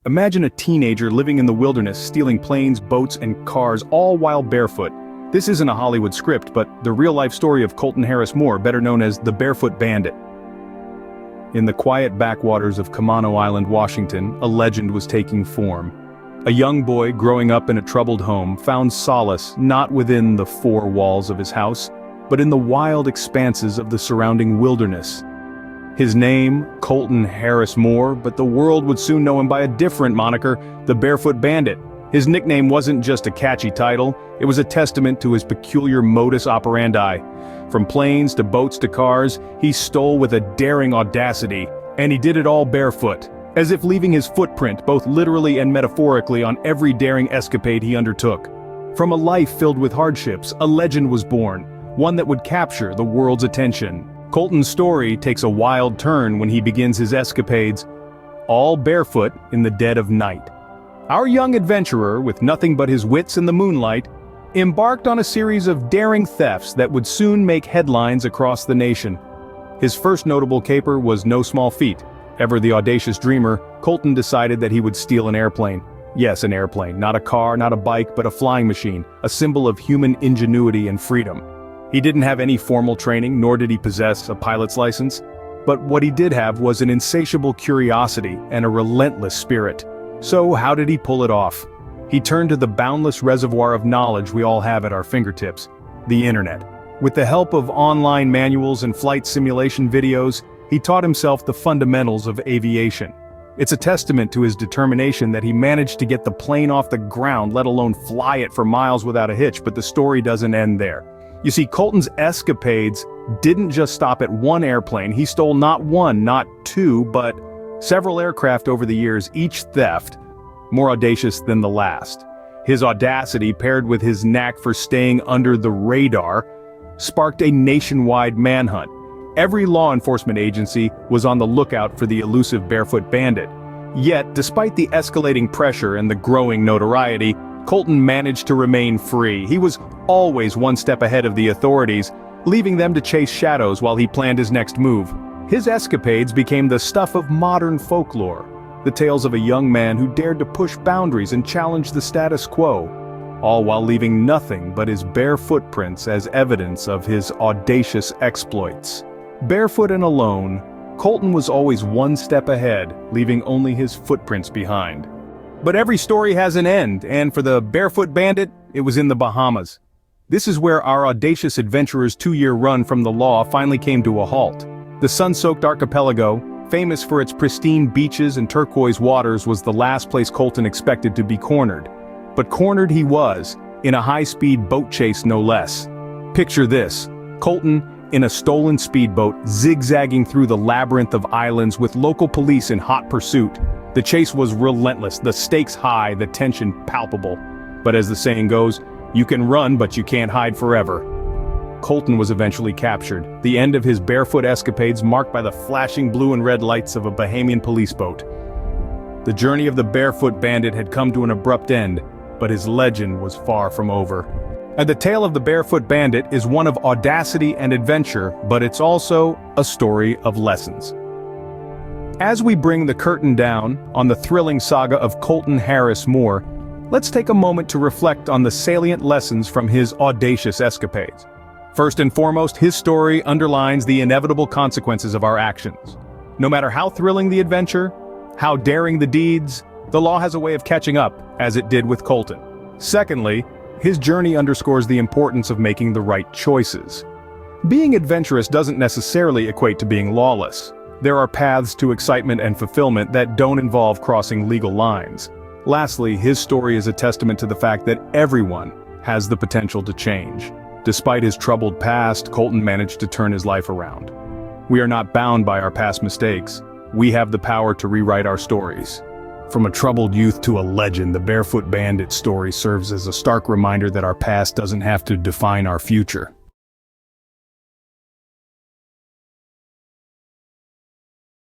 Imagine a teenager living in the wilderness, stealing planes, boats, and cars, all while barefoot. This isn't a Hollywood script, but the real-life story of Colton Harris Moore, better known as the Barefoot Bandit. In the quiet backwaters of Camano Island, Washington, a legend was taking form. A young boy growing up in a troubled home found solace not within the four walls of his house, but in the wild expanses of the surrounding wilderness. His name, Colton Harris Moore, but the world would soon know him by a different moniker, the Barefoot Bandit. His nickname wasn't just a catchy title, it was a testament to his peculiar modus operandi. From planes to boats to cars, he stole with a daring audacity, and he did it all barefoot, as if leaving his footprint both literally and metaphorically on every daring escapade he undertook. From a life filled with hardships, a legend was born, one that would capture the world's attention. Colton's story takes a wild turn when he begins his escapades, all barefoot in the dead of night. Our young adventurer, with nothing but his wits in the moonlight, embarked on a series of daring thefts that would soon make headlines across the nation. His first notable caper was no small feat. Ever the audacious dreamer, Colton decided that he would steal an airplane. Yes, an airplane, not a car, not a bike, but a flying machine, a symbol of human ingenuity and freedom. He didn't have any formal training, nor did he possess a pilot's license. But what he did have was an insatiable curiosity and a relentless spirit. So how did he pull it off? He turned to the boundless reservoir of knowledge we all have at our fingertips, the internet. With the help of online manuals and flight simulation videos, he taught himself the fundamentals of aviation. It's a testament to his determination that he managed to get the plane off the ground, let alone fly it for miles without a hitch, but the story doesn't end there. You see, Colton's escapades didn't just stop at one airplane. He stole not one, not two, but several aircraft over the years, each theft more audacious than the last. His audacity, paired with his knack for staying under the radar, sparked a nationwide manhunt. Every law enforcement agency was on the lookout for the elusive Barefoot Bandit. Yet, despite the escalating pressure and the growing notoriety, Colton managed to remain free. He was always one step ahead of the authorities, leaving them to chase shadows while he planned his next move. His escapades became the stuff of modern folklore, the tales of a young man who dared to push boundaries and challenge the status quo, all while leaving nothing but his bare footprints as evidence of his audacious exploits. Barefoot and alone, Colton was always one step ahead, leaving only his footprints behind. But every story has an end, and for the Barefoot Bandit, it was in the Bahamas. This is where our audacious adventurer's 2-year run from the law finally came to a halt. The sun-soaked archipelago, famous for its pristine beaches and turquoise waters, was the last place Colton expected to be cornered. But cornered he was, in a high-speed boat chase no less. Picture this, Colton in a stolen speedboat zigzagging through the labyrinth of islands with local police in hot pursuit. The chase was relentless, the stakes high, the tension palpable. But as the saying goes, you can run but you can't hide forever. Colton was eventually captured, the end of his barefoot escapades marked by the flashing blue and red lights of a Bahamian police boat. The journey of the Barefoot Bandit had come to an abrupt end, but his legend was far from over. And the tale of the Barefoot Bandit is one of audacity and adventure, but it's also a story of lessons. As we bring the curtain down on the thrilling saga of Colton Harris Moore, let's take a moment to reflect on the salient lessons from his audacious escapades. First and foremost, his story underlines the inevitable consequences of our actions. No matter how thrilling the adventure, how daring the deeds, the law has a way of catching up, as it did with Colton. Secondly, his journey underscores the importance of making the right choices. Being adventurous doesn't necessarily equate to being lawless. There are paths to excitement and fulfillment that don't involve crossing legal lines. Lastly, his story is a testament to the fact that everyone has the potential to change. Despite his troubled past, Colton managed to turn his life around. We are not bound by our past mistakes. We have the power to rewrite our stories. From a troubled youth to a legend, the Barefoot Bandit story serves as a stark reminder that our past doesn't have to define our future.